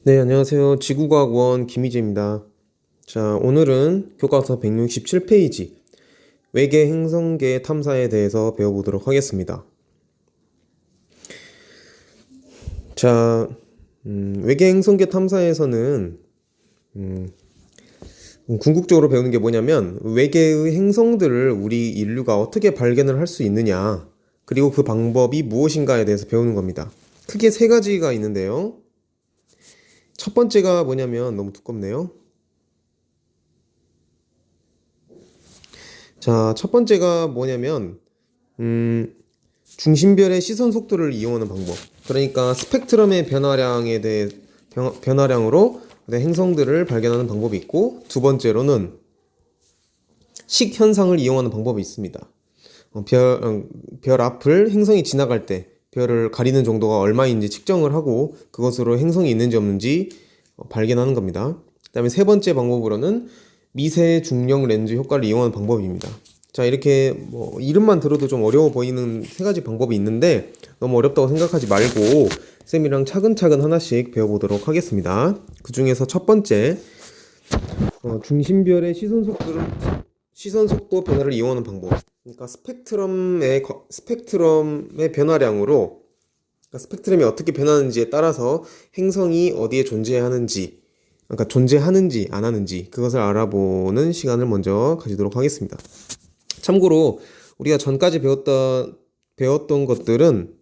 네, 안녕하세요. 지구과학원 김희재입니다. 자, 오늘은 교과서 167페이지 외계 행성계 탐사에 대해서 배워보도록 하겠습니다. 자, 외계 행성계 탐사에서는 궁극적으로 배우는 게 뭐냐면 외계의 행성들을 우리 인류가 어떻게 발견을 할 수 있느냐, 그리고 그 방법이 무엇인가에 대해서 배우는 겁니다. 크게 세 가지가 있는데요. 첫 번째가 뭐냐면 너무 두껍네요. 자, 첫 번째가 뭐냐면 중심별의 시선 속도를 이용하는 방법. 그러니까 스펙트럼의 변화량에 대해 변화량으로 행성들을 발견하는 방법이 있고, 두 번째로는 식 현상을 이용하는 방법이 있습니다. 별 앞을 행성이 지나갈 때 별을 가리는 정도가 얼마인지 측정을 하고 그것으로 행성이 있는지 없는지 발견하는 겁니다. 그 다음에 세 번째 방법으로는 미세 중력 렌즈 효과를 이용하는 방법입니다. 자, 이렇게 이름만 들어도 좀 어려워 보이는 세 가지 방법이 있는데 너무 어렵다고 생각하지 말고 쌤이랑 차근차근 하나씩 배워보도록 하겠습니다. 그 중에서 첫 번째, 중심별의 시선 속도 변화를 이용하는 방법. 그러니까 스펙트럼의 변화량으로, 그러니까 스펙트럼이 어떻게 변하는지에 따라서 행성이 어디에 존재하는지, 그러니까 존재하는지 안 하는지 그것을 알아보는 시간을 먼저 가지도록 하겠습니다. 참고로 우리가 전까지 배웠던 것들은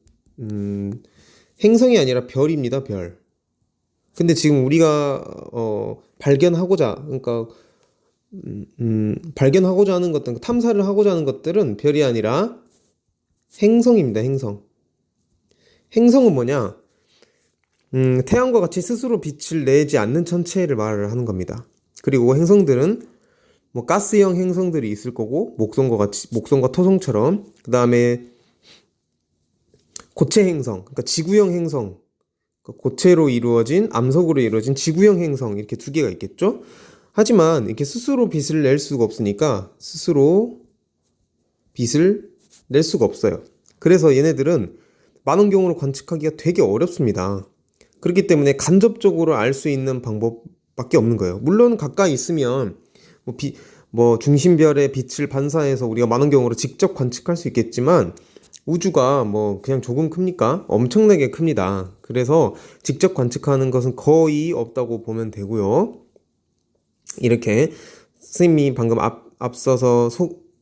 행성이 아니라 별입니다. 별. 근데 지금 우리가 발견하고자, 그러니까 발견하고자 하는 것들, 탐사를 하고자 하는 것들은 별이 아니라 행성입니다. 행성. 행성은 뭐냐? 태양과 같이 스스로 빛을 내지 않는 천체를 말을 하는 겁니다. 그리고 행성들은 가스형 행성들이 있을 거고, 목성과 토성처럼, 그 다음에 고체 행성, 그러니까 지구형 행성, 고체로 이루어진, 암석으로 이루어진 지구형 행성, 이렇게 두 개가 있겠죠? 하지만 이렇게 스스로 빛을 낼 수가 없으니까 스스로 빛을 낼 수가 없어요. 그래서 얘네들은 만원경으로 관측하기가 되게 어렵습니다. 그렇기 때문에 간접적으로 알 수 있는 방법밖에 없는 거예요. 물론 가까이 있으면 중심별의 빛을 반사해서 우리가 만원경으로 직접 관측할 수 있겠지만 우주가 그냥 조금 큽니까? 엄청나게 큽니다. 그래서 직접 관측하는 것은 거의 없다고 보면 되고요. 이렇게 선생님이 방금 앞서서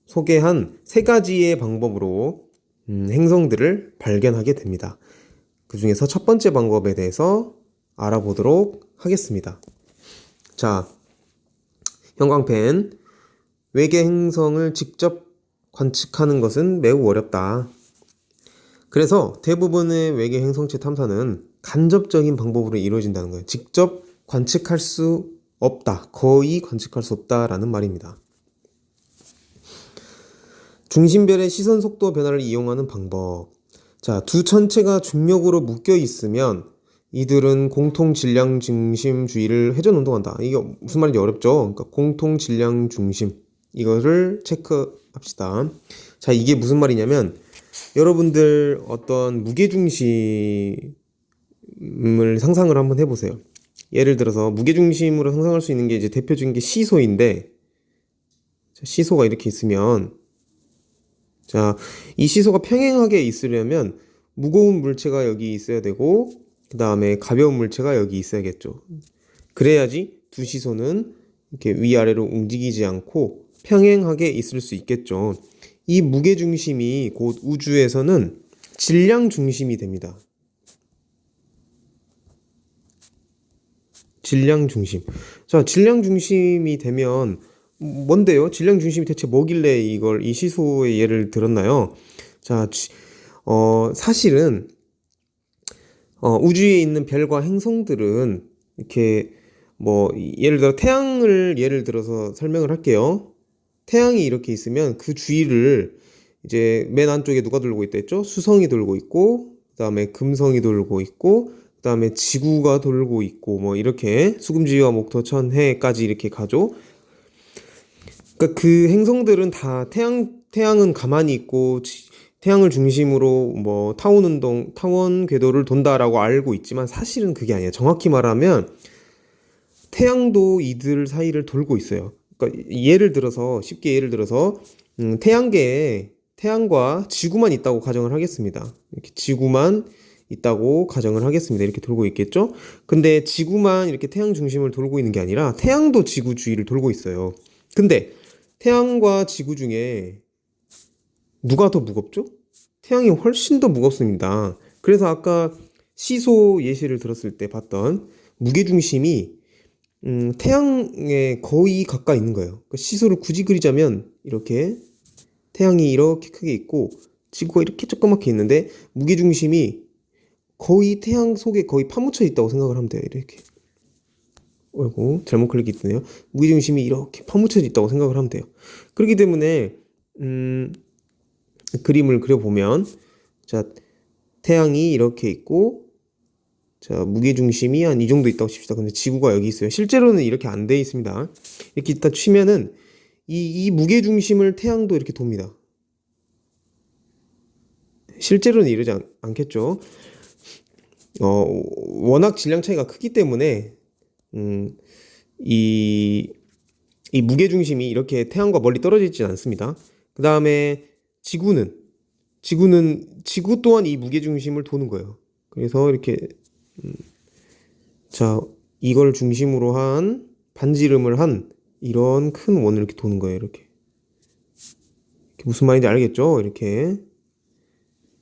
소개한 세 가지의 방법으로 행성들을 발견하게 됩니다. 그 중에서 첫 번째 방법에 대해서 알아보도록 하겠습니다. 자, 형광펜. 외계 행성을 직접 관측하는 것은 매우 어렵다. 그래서 대부분의 외계 행성체 탐사는 간접적인 방법으로 이루어진다는 거예요. 직접 관측할 수 없다. 거의 관측할 수 없다라는 말입니다. 중심별의 시선 속도 변화를 이용하는 방법. 자, 두 천체가 중력으로 묶여 있으면 이들은 공통 질량 중심 주의를 회전 운동한다. 이게 무슨 말인지 어렵죠? 그러니까 공통 질량 중심, 이거를 체크합시다. 자, 이게 무슨 말이냐면 여러분들 어떤 무게 중심을 상상을 한번 해보세요. 예를 들어서 무게 중심으로 상상할 수 있는 게 이제 대표적인 게 시소인데, 시소가 이렇게 있으면, 자, 이 시소가 평행하게 있으려면 무거운 물체가 여기 있어야 되고 그 다음에 가벼운 물체가 여기 있어야겠죠. 그래야지 두 시소는 이렇게 위아래로 움직이지 않고 평행하게 있을 수 있겠죠. 이 무게중심이 곧 우주에서는 질량 중심이 됩니다. 질량 중심. 자, 질량 중심이 되면 뭔데요? 질량 중심이 대체 뭐길래 이 시소의 예를 들었나요? 자, 사실은 우주에 있는 별과 행성들은 이렇게 예를 들어 태양을 예를 들어서 설명을 할게요. 태양이 이렇게 있으면 그 주위를 이제 맨 안쪽에 누가 돌고 있다 했죠? 수성이 돌고 있고, 그 다음에 금성이 돌고 있고, 그 다음에 지구가 돌고 있고, 이렇게 수금지와 목토 천해까지 이렇게 가죠. 그러니까 그 행성들은 다 태양은 가만히 있고 태양을 중심으로 뭐 타원 궤도를 돈다라고 알고 있지만 사실은 그게 아니에요. 정확히 말하면 태양도 이들 사이를 돌고 있어요. 그러니까 쉽게 예를 들어서 태양계에 태양과 지구만 있다고 가정을 하겠습니다. 이렇게 지구만 있다고 가정을 하겠습니다. 이렇게 돌고 있겠죠? 근데 지구만 이렇게 태양 중심을 돌고 있는 게 아니라 태양도 지구 주위를 돌고 있어요. 근데 태양과 지구 중에 누가 더 무겁죠? 태양이 훨씬 더 무겁습니다. 그래서 아까 시소 예시를 들었을 때 봤던 무게중심이 태양에 거의 가까이 있는 거예요. 그러니까 시소를 굳이 그리자면 이렇게 태양이 이렇게 크게 있고 지구가 이렇게 조그맣게 있는데 무게중심이 거의 태양 속에 거의 파묻혀 있다고 생각을 하면 돼요. 이렇게. 어이구, 잘못 클릭했네요. 무게중심이 이렇게 파묻혀 있다고 생각을 하면 돼요. 그렇기 때문에 그림을 그려보면 자, 태양이 이렇게 있고 자, 무게중심이 한 이 정도 있다고 칩시다. 근데 지구가 여기 있어요. 실제로는 이렇게 안 돼 있습니다. 이렇게 있다 치면은 이 무게중심을 태양도 이렇게 돕니다. 실제로는 이러지 않겠죠. 워낙 질량 차이가 크기 때문에 이 무게중심이 이렇게 태양과 멀리 떨어져 있지 않습니다. 그 다음에 지구 또한 이 무게중심을 도는 거예요. 그래서 이렇게 자, 이걸 중심으로 한 반지름을 한 이런 큰 원을 이렇게 도는 거예요. 이렇게 무슨 말인지 알겠죠? 이렇게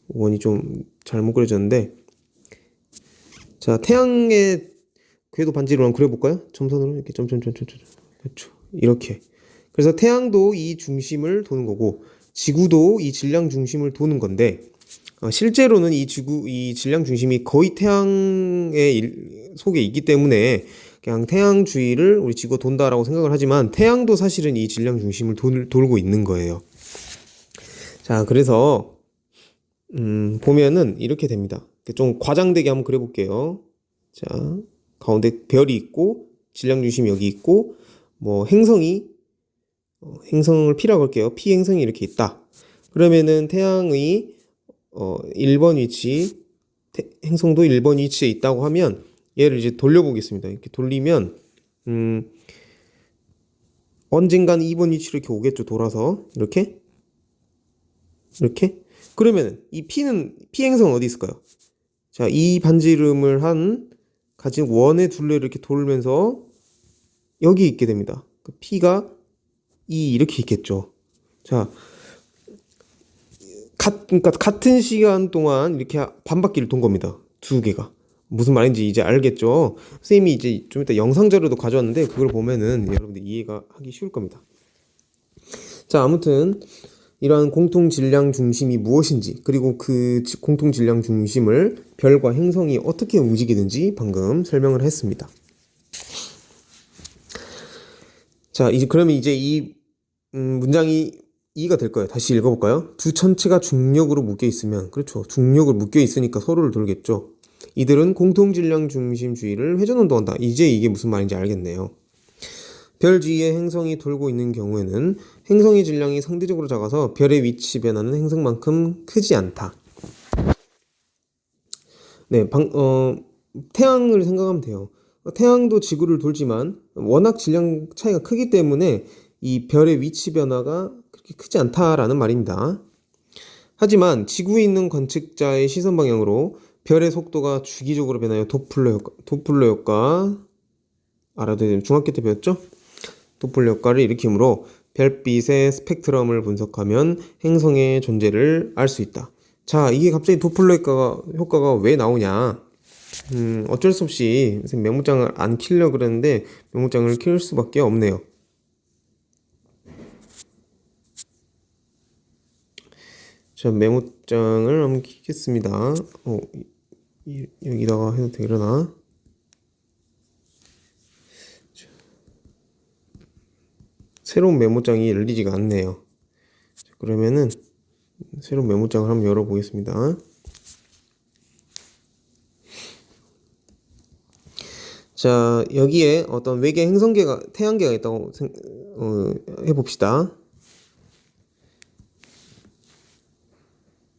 원이 좀 잘못 그려졌는데 자, 태양의 궤도 반지름을 한번 그려볼까요? 점선으로 이렇게 점점점점점 그렇죠. 이렇게 그래서 태양도 이 중심을 도는 거고 지구도 이 질량 중심을 도는 건데 실제로는 이 질량 중심이 거의 태양의 속에 있기 때문에 그냥 태양 주위를 우리 지구가 돈다라고 생각을 하지만 태양도 사실은 이 질량 중심을 돌고 있는 거예요. 자, 그래서 보면은 이렇게 됩니다. 좀 과장되게 한번 그려볼게요. 자, 가운데 별이 있고 질량 중심이 여기 있고 뭐 행성을 P라고 할게요. P 행성이 이렇게 있다. 그러면은 태양의 1번 위치, 행성도 1번 위치에 있다고 하면 얘를 이제 돌려보겠습니다. 이렇게 돌리면 언젠간 2번 위치로 이렇게 오겠죠. 돌아서 이렇게 그러면 이 P 행성은 어디 있을까요? 자, 이 반지름을 가진 원의 둘레를 이렇게 돌면서 여기 있게 됩니다. 그 P가 이렇게 있겠죠. 자, 그러니까 같은 시간 동안 이렇게 반바퀴를 돈 겁니다. 두 개가. 무슨 말인지 이제 알겠죠? 선생님이 이제 좀 이따 영상 자료도 가져왔는데 그걸 보면은 여러분들 이해가 하기 쉬울 겁니다. 자, 아무튼 이러한 공통 질량 중심이 무엇인지 그리고 그 공통 질량 중심을 별과 행성이 어떻게 움직이는지 방금 설명을 했습니다. 자, 그러면 이제 이 문장이 이해가 될 거예요. 다시 읽어볼까요? 두 천체가 중력으로 묶여 있으면, 그렇죠. 중력을 묶여 있으니까 서로를 돌겠죠. 이들은 공통 질량 중심 주위를 회전운동한다. 이제 이게 무슨 말인지 알겠네요. 별 주위에 행성이 돌고 있는 경우에는 행성의 질량이 상대적으로 작아서 별의 위치 변화는 행성만큼 크지 않다. 네, 태양을 생각하면 돼요. 태양도 지구를 돌지만 워낙 질량 차이가 크기 때문에 이 별의 위치 변화가 그렇게 크지 않다라는 말입니다. 하지만 지구에 있는 관측자의 시선 방향으로 별의 속도가 주기적으로 변하여 도플러 효과 알아둬야 되는 중학교 때 배웠죠? 도플러 효과를 일으키므로 별빛의 스펙트럼을 분석하면 행성의 존재를 알 수 있다. 자, 이게 갑자기 도플러 효과가 왜 나오냐? 어쩔 수 없이 메모장을 안 키려고 그랬는데 메모장을 킬 수밖에 없네요. 자, 메모장을 한번 키겠습니다. 여기다가 해도 되려나? 새로운 메모장이 열리지가 않네요. 자, 그러면은 새로운 메모장을 한번 열어보겠습니다. 자, 여기에 어떤 외계 태양계가 있다고 해봅시다.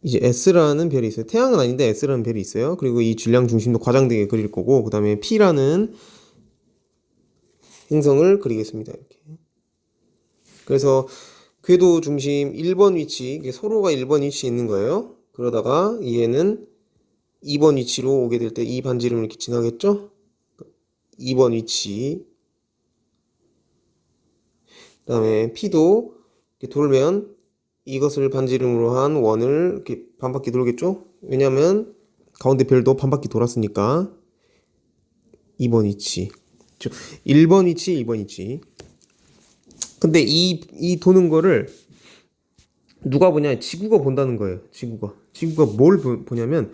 이제 S라는 별이 있어요. 태양은 아닌데 S라는 별이 있어요. 그리고 이 질량 중심도 과장되게 그릴 거고, 그 다음에 P라는 행성을 그리겠습니다. 이렇게. 그래서 궤도 중심 1번 위치, 이게 서로가 1번 위치에 있는 거예요. 그러다가 얘는 2번 위치로 오게 될 때 이 반지름을 이렇게 지나겠죠? 2번 위치. 그 다음에 P도 이렇게 돌면 이것을 반지름으로 한 원을 이렇게 반바퀴 돌겠죠? 왜냐면 가운데 별도 반바퀴 돌았으니까 2번 위치. 1번 위치, 2번 위치. 근데 이 도는 거를 누가 보냐? 지구가 본다는 거예요. 지구가 뭘 보냐면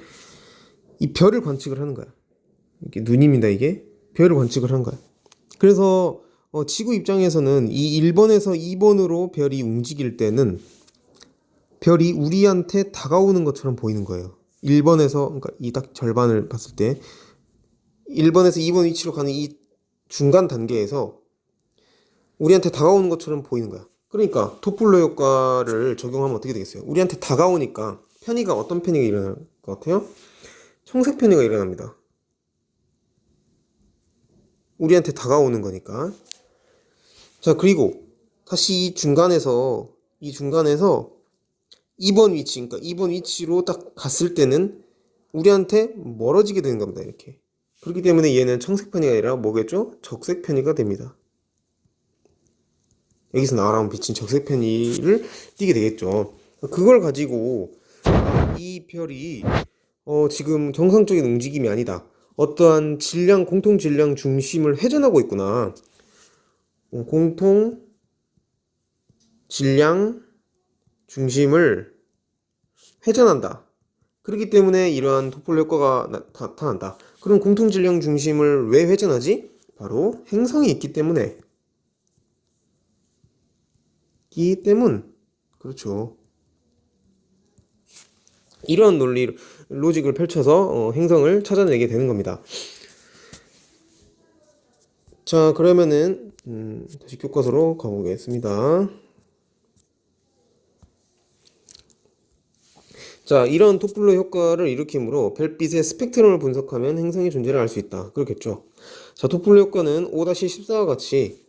이 별을 관측을 하는 거야. 이게 눈입니다, 이게. 별을 관측을 한 거야. 그래서 지구 입장에서는 이 1번에서 2번으로 별이 움직일 때는 별이 우리한테 다가오는 것처럼 보이는 거예요. 1번에서, 그러니까 이 딱 절반을 봤을 때 1번에서 2번 위치로 가는 이 중간 단계에서 우리한테 다가오는 것처럼 보이는 거야. 그러니까 도플러 효과를 적용하면 어떻게 되겠어요? 우리한테 다가오니까 편의가 어떤 편의가 일어날 것 같아요? 청색 편의가 일어납니다. 우리한테 다가오는 거니까. 자, 그리고 다시 이 중간에서 2번 위치, 그러니까 2번 위치로 딱 갔을 때는 우리한테 멀어지게 되는 겁니다. 이렇게. 그렇기 때문에 얘는 청색 편의가 아니라 뭐겠죠? 적색 편의가 됩니다. 여기서 나랑 비친 적색 편의를 띠게 되겠죠. 그걸 가지고 이 별이 지금 정상적인 움직임이 아니다. 어떠한 공통 질량 중심을 회전하고 있구나. 공통 질량 중심을 회전한다. 그렇기 때문에 이러한 도플러 효과가 나타난다. 그럼 공통 질량 중심을 왜 회전하지? 바로 행성이 있기 때문에. 그렇죠. 이런 로직을 펼쳐서 행성을 찾아내게 되는 겁니다. 자, 그러면은 다시 교과서로 가보겠습니다. 자, 이런 도플러 효과를 일으키므로 별빛의 스펙트럼을 분석하면 행성의 존재를 알 수 있다. 그렇겠죠. 자, 도플러 효과는 5-14와 같이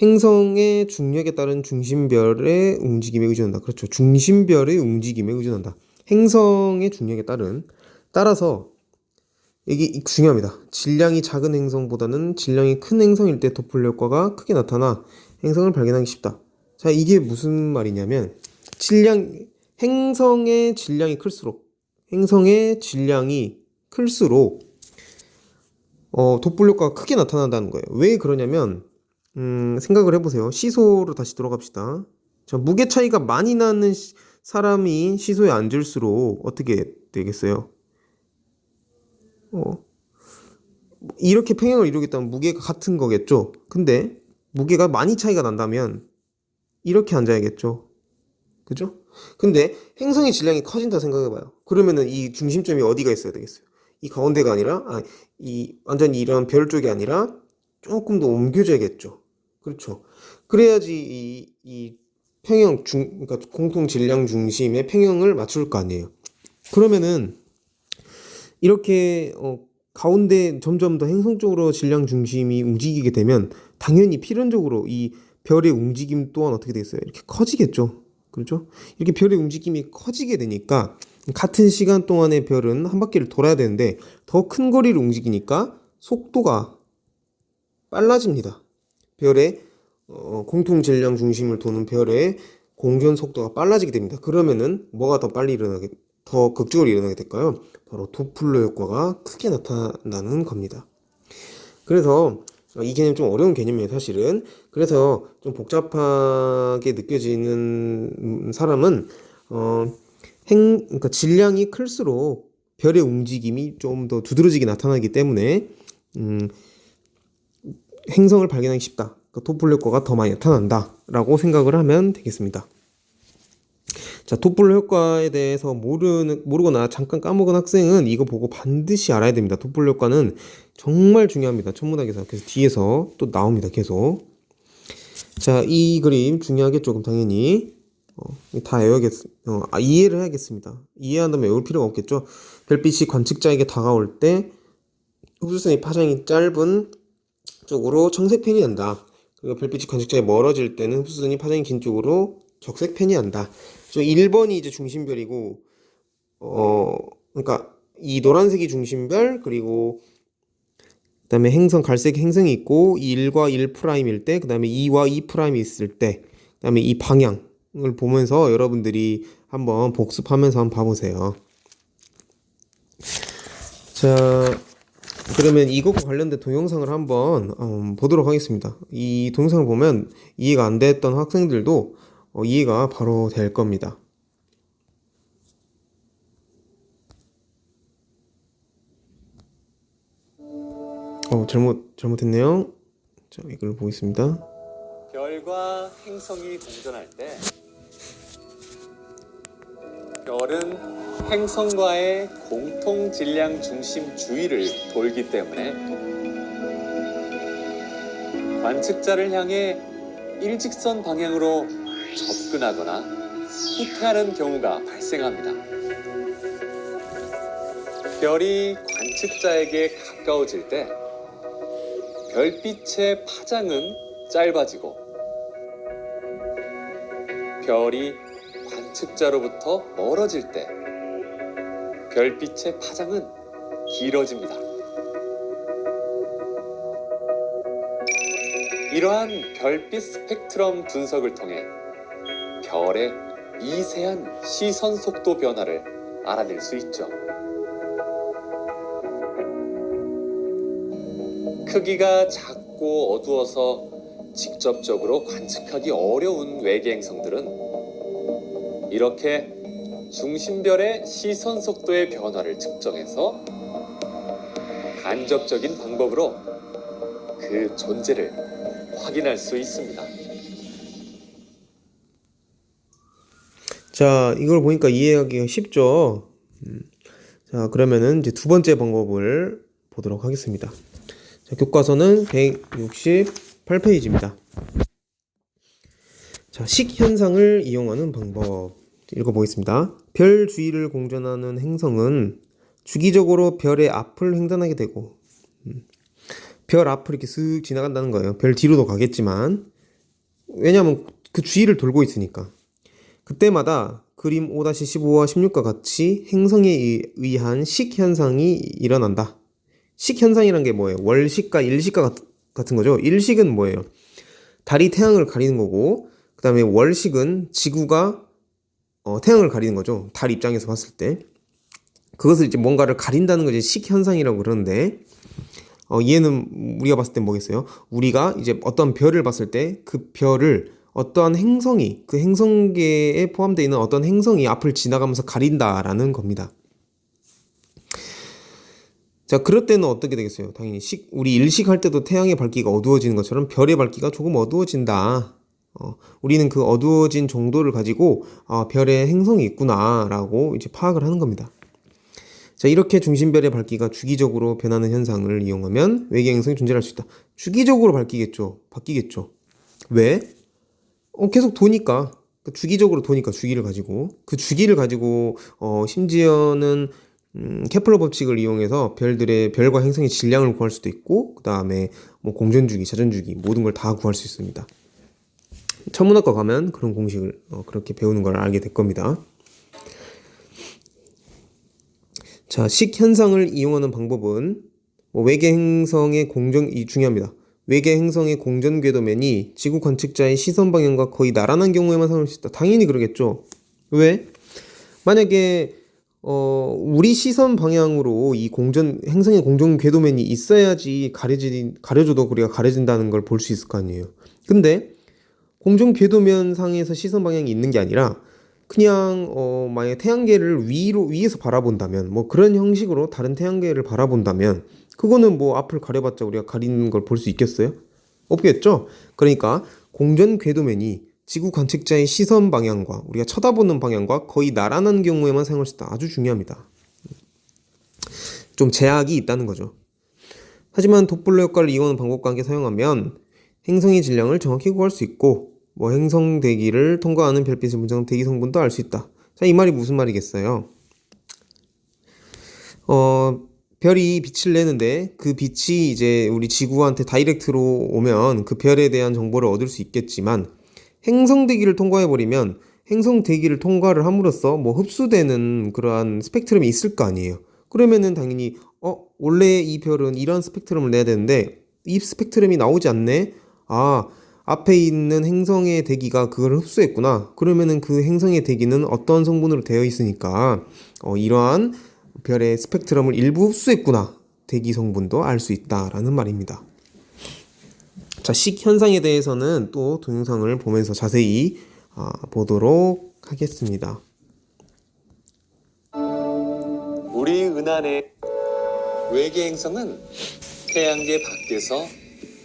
행성의 중력에 따른 중심별의 움직임에 의존한다. 그렇죠. 중심별의 움직임에 의존한다. 행성의 중력에 따라서 이게 중요합니다. 질량이 작은 행성보다는 질량이 큰 행성일 때 도플러 효과가 크게 나타나 행성을 발견하기 쉽다. 자, 이게 무슨 말이냐면 행성의 질량이 클수록 도플러 효과가 크게 나타난다는 거예요. 왜 그러냐면 생각을 해보세요. 시소로 다시 돌아갑시다. 자, 무게 차이가 많이 나는 사람이 시소에 앉을수록 어떻게 되겠어요? 이렇게 평형을 이루겠다면 무게가 같은 거겠죠? 근데 무게가 많이 차이가 난다면 이렇게 앉아야겠죠? 그죠? 근데 행성의 질량이 커진다 생각해봐요. 그러면은 이 중심점이 어디가 있어야 되겠어요? 이 가운데가 아니라, 완전히 이런 별 쪽이 아니라 조금 더 옮겨져야겠죠? 그렇죠. 그래야지 이 그러니까 공통 질량 중심의 평형을 맞출 거 아니에요. 그러면은 이렇게 가운데 점점 더 행성 쪽으로 질량 중심이 움직이게 되면 당연히 필연적으로 이 별의 움직임 또한 어떻게 되겠어요? 이렇게 커지겠죠. 그렇죠? 이렇게 별의 움직임이 커지게 되니까 같은 시간 동안에 별은 한 바퀴를 돌아야 되는데 더 큰 거리를 움직이니까 속도가 빨라집니다. 별의 공통 질량 중심을 도는 별의 공전 속도가 빨라지게 됩니다. 그러면은 뭐가 더 극적으로 일어나게 될까요? 바로 도플러 효과가 크게 나타나는 겁니다. 그래서 이 개념 좀 어려운 개념이에요, 사실은. 그래서 좀 복잡하게 느껴지는 사람은 그러니까 질량이 클수록 별의 움직임이 좀 더 두드러지게 나타나기 때문에 행성을 발견하기 쉽다. 그러니까 도플러 효과가 더 많이 나타난다라고 생각을 하면 되겠습니다. 자, 도플러 효과에 대해서 모르거나 잠깐 까먹은 학생은 이거 보고 반드시 알아야 됩니다. 도플러 효과는 정말 중요합니다. 천문학에서. 그래서 뒤에서 또 나옵니다. 계속. 자, 이 그림 중요하게 조금 당연히. 다 이해를 해야겠습니다. 이해한다면 외울 필요가 없겠죠. 별빛이 관측자에게 다가올 때 흡수선의 파장이 짧은 쪽으로 청색펜이 한다. 그리고 별빛이 관측자에 멀어질 때는 흡수선이 파장이 긴 쪽으로 적색펜이 한다. 1번이 이제 중심별이고, 그러니까 이 노란색이 중심별, 그리고 그다음에 갈색 행성이 있고 1과 1'일 때, 그다음에 2와 2'이 있을 때, 그다음에 이 방향을 보면서 여러분들이 한번 복습하면서 한번 봐보세요. 자, 그러면 이것과 관련된 동영상을 한번 보도록 하겠습니다. 이 동영상을 보면 이해가 안 됐던 학생들도 이해가 바로 될 겁니다. 잘못했네요. 자, 이걸 보겠습니다. 별과 행성이 공전할 때 별은 행성과의 공통 질량 중심 주위를 돌기 때문에 관측자를 향해 일직선 방향으로 접근하거나 후퇴하는 경우가 발생합니다. 별이 관측자에게 가까워질 때 별빛의 파장은 짧아지고 별이 관측자로부터 멀어질 때 별빛의 파장은 길어집니다. 이러한 별빛 스펙트럼 분석을 통해 별의 미세한 시선 속도 변화를 알아낼 수 있죠. 크기가 작고 어두워서 직접적으로 관측하기 어려운 외계 행성들은 이렇게 중심별의 시선 속도의 변화를 측정해서 간접적인 방법으로 그 존재를 확인할 수 있습니다. 자, 이걸 보니까 이해하기가 쉽죠? 자, 그러면은 이제 두 번째 방법을 보도록 하겠습니다. 자, 교과서는 168페이지입니다. 자, 식현상을 이용하는 방법 읽어보겠습니다. 별 주위를 공전하는 행성은 주기적으로 별의 앞을 횡단하게 되고 별 앞을 이렇게 쓱 지나간다는 거예요. 별 뒤로도 가겠지만 왜냐하면 그 주위를 돌고 있으니까. 그때마다 그림 5-15와 16과 같이 행성에 의한 식현상이 일어난다. 식현상이란 게 뭐예요? 월식과 일식과 같은 거죠. 일식은 뭐예요? 달이 태양을 가리는 거고, 그 다음에 월식은 지구가 태양을 가리는 거죠. 달 입장에서 봤을 때. 그것을 이제 뭔가를 가린다는 것이 식현상이라고 그러는데, 얘는 우리가 봤을 때 뭐겠어요? 우리가 이제 어떤 별을 봤을 때 그 별을 어떠한 행성이, 그 행성계에 포함되어 있는 어떤 행성이 앞을 지나가면서 가린다라는 겁니다. 자, 그럴 때는 어떻게 되겠어요? 당연히 우리 일식할 때도 태양의 밝기가 어두워지는 것처럼 별의 밝기가 조금 어두워진다. 우리는 그 어두워진 정도를 가지고 별에 행성이 있구나라고 이제 파악을 하는 겁니다. 자, 이렇게 중심별의 밝기가 주기적으로 변하는 현상을 이용하면 외계 행성이 존재할 수 있다. 주기적으로 바뀌겠죠. 왜? 계속 도니까. 주기적으로 도니까 주기를 가지고 그 주기를 가지고 심지어는 케플러 법칙을 이용해서 별과 행성의 질량을 구할 수도 있고, 그 다음에 뭐 공전주기, 자전주기 모든 걸 다 구할 수 있습니다. 천문학과 가면 그런 공식을 그렇게 배우는 걸 알게 될 겁니다. 자, 식현상을 이용하는 방법은 외계 행성의 이 중요합니다. 외계 행성의 공전 궤도면이 지구 관측자의 시선 방향과 거의 나란한 경우에만 사용할 수 있다. 당연히 그러겠죠. 왜? 만약에 우리 시선 방향으로 이 행성의 공전 궤도면이 있어야지 가려줘도 우리가 가려진다는 걸 볼 수 있을 거 아니에요. 근데 공전 궤도면 상에서 시선 방향이 있는 게 아니라 그냥 만약에 태양계를 위에서 바라본다면 뭐 그런 형식으로 다른 태양계를 바라본다면 그거는 뭐 앞을 가려봤자 우리가 가리는 걸 볼 수 있겠어요? 없겠죠? 그러니까 공전 궤도면이 지구 관측자의 시선 방향과 우리가 쳐다보는 방향과 거의 나란한 경우에만 사용할 수 있다. 아주 중요합니다. 좀 제약이 있다는 거죠. 하지만 도플러 효과를 이용하는 방법과 함께 사용하면 행성의 질량을 정확히 구할 수 있고 뭐 행성 대기를 통과하는 별빛의 분자는 대기 성분도 알 수 있다. 자, 이 말이 무슨 말이겠어요? 별이 빛을 내는데 그 빛이 이제 우리 지구한테 다이렉트로 오면 그 별에 대한 정보를 얻을 수 있겠지만 행성 대기를 통과해버리면 행성 대기를 통과를 함으로써 뭐 흡수되는 그러한 스펙트럼이 있을 거 아니에요. 그러면은 당연히 원래 이 별은 이런 스펙트럼을 내야 되는데 이 스펙트럼이 나오지 않네? 아, 앞에 있는 행성의 대기가 그걸 흡수했구나. 그러면은 그 행성의 대기는 어떤 성분으로 되어 있으니까 이러한 별의 스펙트럼을 일부 흡수했구나. 대기 성분도 알 수 있다라는 말입니다. 자, 식 현상에 대해서는 또 동영상을 보면서 자세히 보도록 하겠습니다. 우리 은하의 외계 행성은 태양계 밖에서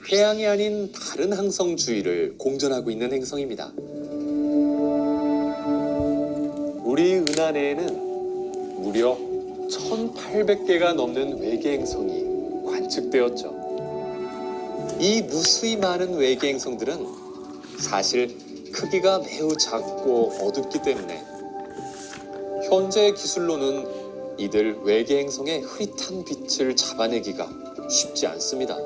태양이 아닌 다른 항성 주위를 공전하고 있는 행성입니다. 우리 은하 내에는 무려 1800개가 넘는 외계 행성이 관측되었죠. 이 무수히 많은 외계 행성들은 사실 크기가 매우 작고 어둡기 때문에 현재 기술로는 이들 외계 행성의 흐릿한 빛을 잡아내기가 쉽지 않습니다.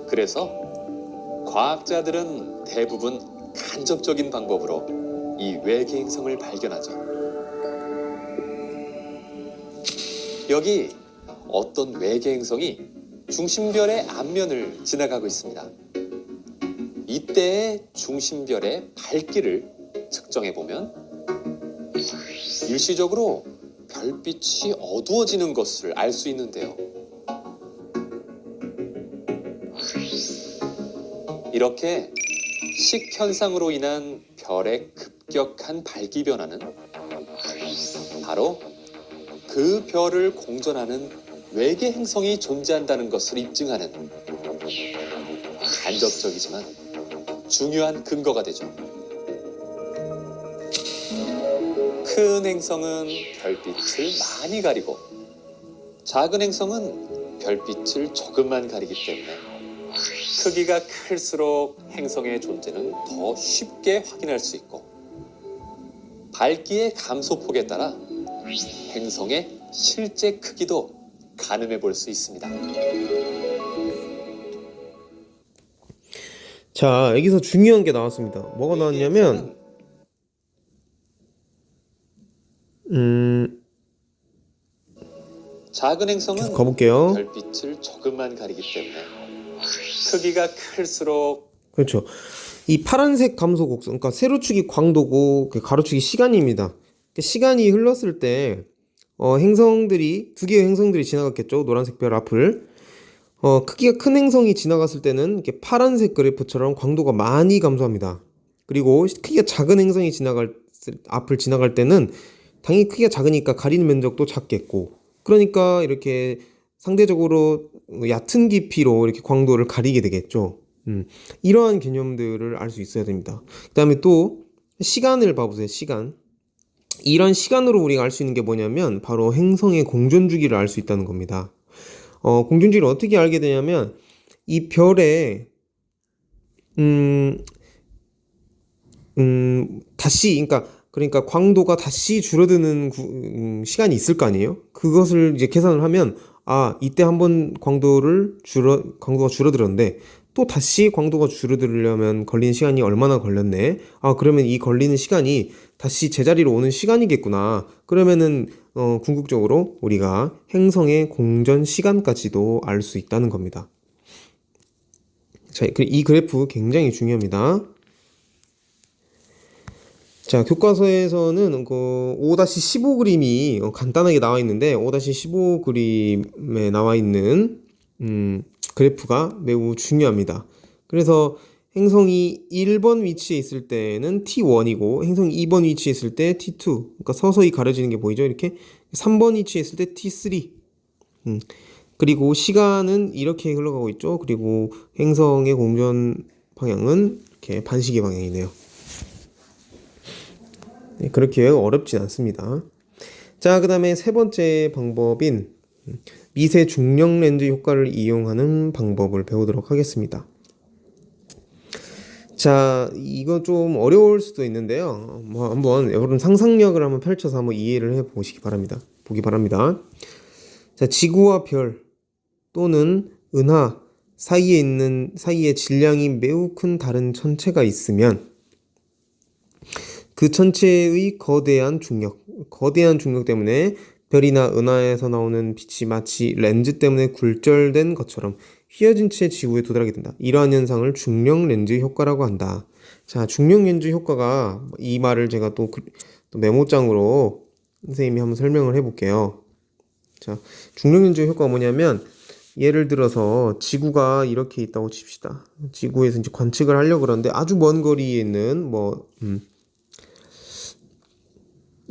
그래서 과학자들은 대부분 간접적인 방법으로 이 외계 행성을 발견하죠. 여기 어떤 외계 행성이 중심별의 앞면을 지나가고 있습니다. 이때의 중심별의 밝기를 측정해보면 일시적으로 별빛이 어두워지는 것을 알 수 있는데요. 이렇게 식현상으로 인한 별의 급격한 밝기 변화는 바로 그 별을 공전하는 외계 행성이 존재한다는 것을 입증하는 간접적이지만 중요한 근거가 되죠. 큰 행성은 별빛을 많이 가리고 작은 행성은 별빛을 조금만 가리기 때문에 크기가 클수록 행성의 존재는 더 쉽게 확인할 수 있고 밝기의 감소폭에 따라 행성의 실제 크기도 가늠해 볼 수 있습니다. 자, 여기서 중요한 게 나왔습니다. 뭐가 나왔냐면 작은 행성은 계속 가볼게요. 별빛을 조금만 가리기 때문에 크기가 클수록 그렇죠. 이 파란색 감소 곡선, 그러니까 세로축이 광도고 가로축이 시간입니다. 시간이 흘렀을 때 행성들이 두 개의 행성들이 지나갔겠죠. 노란색 별 앞을. 크기가 큰 행성이 지나갔을 때는 이렇게 파란색 그래프처럼 광도가 많이 감소합니다. 그리고 크기가 작은 행성이 앞을 지나갈 때는 당연히 크기가 작으니까 가리는 면적도 작겠고, 그러니까 이렇게 상대적으로 얕은 깊이로 이렇게 광도를 가리게 되겠죠. 이러한 개념들을 알 수 있어야 됩니다. 그 다음에 또 시간을 봐보세요. 시간. 이런 시간으로 우리가 알 수 있는 게 뭐냐면 바로 행성의 공전 주기를 알 수 있다는 겁니다. 공전 주기를 어떻게 알게 되냐면 이 별에 다시 그러니까 광도가 다시 줄어드는 시간이 있을 거 아니에요? 그것을 이제 계산을 하면 이때 한번 광도가 줄어들었는데 또 다시 광도가 줄어들려면 걸리는 시간이 얼마나 걸렸네. 그러면 이 걸리는 시간이 다시 제자리로 오는 시간이겠구나. 그러면은 궁극적으로 우리가 행성의 공전 시간까지도 알 수 있다는 겁니다. 자, 이 그래프 굉장히 중요합니다. 자, 교과서에서는 5-15 그림이 간단하게 나와 있는데 5-15 그림에 나와 있는 그래프가 매우 중요합니다. 그래서 행성이 1번 위치에 있을 때는 T1이고 행성이 2번 위치에 있을 때 T2, 그러니까 서서히 가려지는 게 보이죠? 이렇게 3번 위치에 있을 때 T3. 그리고 시간은 이렇게 흘러가고 있죠. 그리고 행성의 공전 방향은 이렇게 반시계 방향이네요. 네, 그렇게 어렵진 않습니다. 자, 그 다음에 세 번째 방법인 미세 중력 렌즈 효과를 이용하는 방법을 배우도록 하겠습니다. 자, 이거 좀 어려울 수도 있는데요. 뭐 한번 여러분 상상력을 한번 펼쳐서 한번 이해를 해 보기 바랍니다. 자, 지구와 별 또는 은하 사이에 질량이 매우 큰 다른 천체가 있으면 그 천체의 거대한 중력 때문에 별이나 은하에서 나오는 빛이 마치 렌즈 때문에 굴절된 것처럼 휘어진 채 지구에 도달하게 된다. 이러한 현상을 중력 렌즈 효과라고 한다. 자, 중력 렌즈 효과가 이 말을 제가 또 메모장으로 선생님이 한번 설명을 해볼게요. 자, 중력 렌즈 효과가 뭐냐면 예를 들어서 지구가 이렇게 있다고 칩시다. 지구에서 이제 관측을 하려고 그러는데 아주 먼 거리에 있는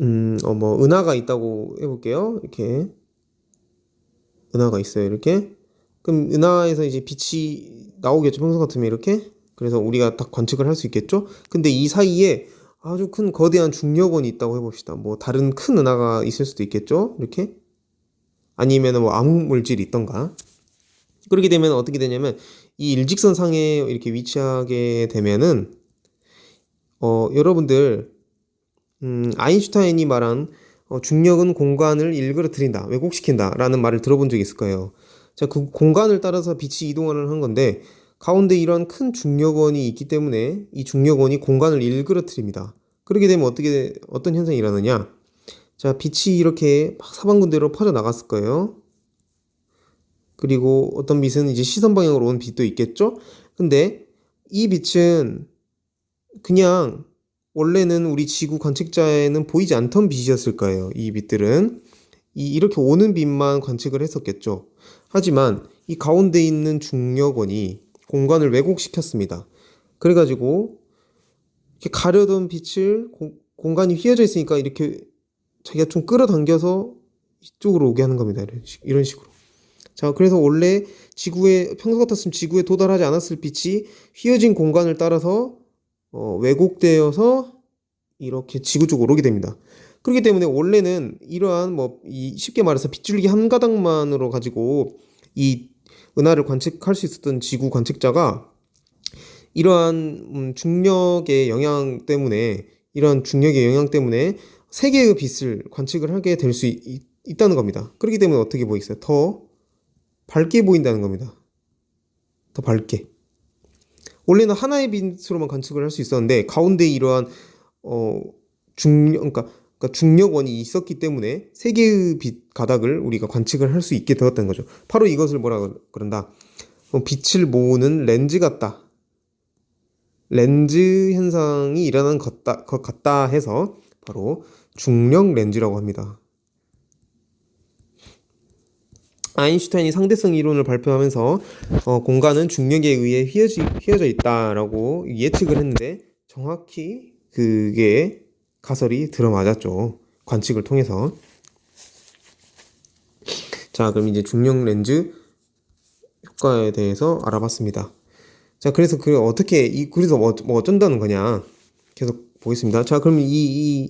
은하가 있다고 해볼게요. 이렇게 은하가 있어요. 이렇게. 그럼 은하에서 이제 빛이 나오겠죠. 평소 같으면 이렇게. 그래서 우리가 딱 관측을 할 수 있겠죠. 근데 이 사이에 아주 큰 거대한 중력원이 있다고 해봅시다. 뭐 다른 큰 은하가 있을 수도 있겠죠. 이렇게. 아니면 뭐 암흑 물질이 있던가. 그렇게 되면 어떻게 되냐면 이 일직선 상에 이렇게 위치하게 되면은 여러분들 아인슈타인이 말한 중력은 공간을 일그러뜨린다, 왜곡시킨다 라는 말을 들어본 적이 있을 거예요. 자, 그 공간을 따라서 빛이 이동을 한 건데 가운데 이런 큰 중력원이 있기 때문에 이 중력원이 공간을 일그러뜨립니다. 그렇게 되면 어떤 현상이 일어나냐? 자, 빛이 이렇게 사방군데로 퍼져 나갔을 거예요. 그리고 어떤 빛은 이제 시선 방향으로 온 빛도 있겠죠? 근데 이 빛은 그냥 원래는 우리 지구 관측자에는 보이지 않던 빛이었을 거예요. 이 빛들은 이렇게 오는 빛만 관측을 했었겠죠. 하지만 이 가운데 있는 중력원이 공간을 왜곡시켰습니다. 그래가지고 이렇게 가려던 빛을 공간이 휘어져 있으니까 이렇게 자기가 좀 끌어당겨서 이쪽으로 오게 하는 겁니다. 이런 식으로. 자, 그래서 원래 평소 같았으면 지구에 도달하지 않았을 빛이 휘어진 공간을 따라서 왜곡되어서 이렇게 지구 쪽으로 오게 됩니다. 그렇기 때문에 원래는 이러한 쉽게 말해서 빗줄기 한 가닥만으로 가지고 이 은하를 관측할 수 있었던 지구 관측자가 이러한 중력의 영향 때문에 세 개의 빛을 관측을 하게 될 수 있다는 겁니다. 그렇기 때문에 어떻게 보이겠어요? 더 밝게 보인다는 겁니다. 더 밝게. 원래는 하나의 빛으로만 관측을 할 수 있었는데 가운데 이러한 그러니까 중력원이 있었기 때문에 세 개의 빛 가닥을 우리가 관측을 할 수 있게 되었다는 거죠. 바로 이것을 뭐라 그런다? 빛을 모으는 렌즈 같다. 렌즈 현상이 일어나는 것 같다 해서 바로 중력 렌즈라고 합니다. 아인슈타인이 상대성 이론을 발표하면서 공간은 중력에 의해 휘어져 있다라고 예측을 했는데 정확히 그게 가설이 들어맞았죠. 관측을 통해서. 자, 그럼 이제 중력 렌즈 효과에 대해서 알아봤습니다. 자, 그래서 그래서 뭐 어쩐다는 거냐? 계속 보겠습니다. 자, 그럼 이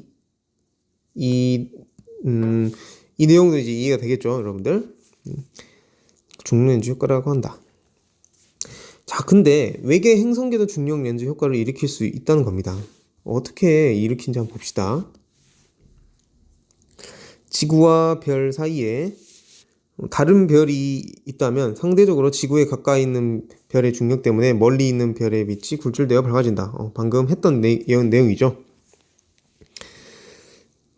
내용도 이제 이해가 되겠죠, 여러분들? 중력 렌즈 효과라고 한다. 자, 근데 외계 행성계도 중력 렌즈 효과를 일으킬 수 있다는 겁니다. 어떻게 일으킨지 한번 봅시다. 지구와 별 사이에 다른 별이 있다면 상대적으로 지구에 가까이 있는 별의 중력 때문에 멀리 있는 별의 빛이 굴절되어 밝아진다. 방금 했던 내용이죠.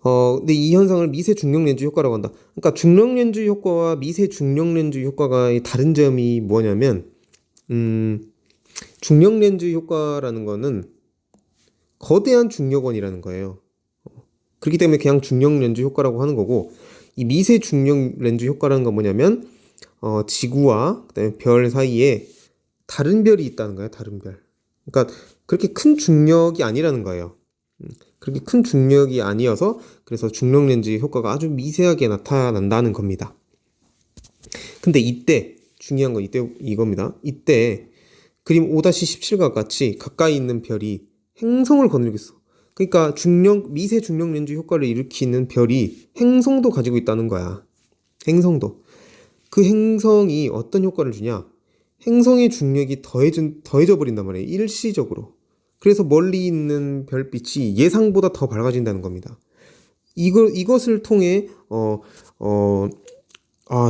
근데 이 현상을 미세 중력 렌즈 효과라고 한다. 그러니까 중력 렌즈 효과와 미세 중력 렌즈 효과가 다른 점이 뭐냐면, 중력 렌즈 효과라는 거는 거대한 중력원이라는 거예요. 그렇기 때문에 그냥 중력 렌즈 효과라고 하는 거고, 이 미세 중력 렌즈 효과라는 건 뭐냐면, 지구와 그다음에 별 사이에 다른 별이 있다는 거예요. 다른 별. 그러니까 그렇게 큰 중력이 아니라는 거예요. 그렇게 큰 중력이 아니어서 그래서 중력 렌즈 효과가 아주 미세하게 나타난다는 겁니다. 근데 이때 중요한 건 이겁니다. 이때 그림 5-17과 같이 가까이 있는 별이 행성을 거느리고 있어. 그러니까 미세 중력 렌즈 효과를 일으키는 별이 행성도 가지고 있다는 거야. 행성도. 그 행성이 어떤 효과를 주냐? 행성의 중력이 더해져 버린단 말이에요. 일시적으로. 그래서 멀리 있는 별빛이 예상보다 더 밝아진다는 겁니다. 이것을 통해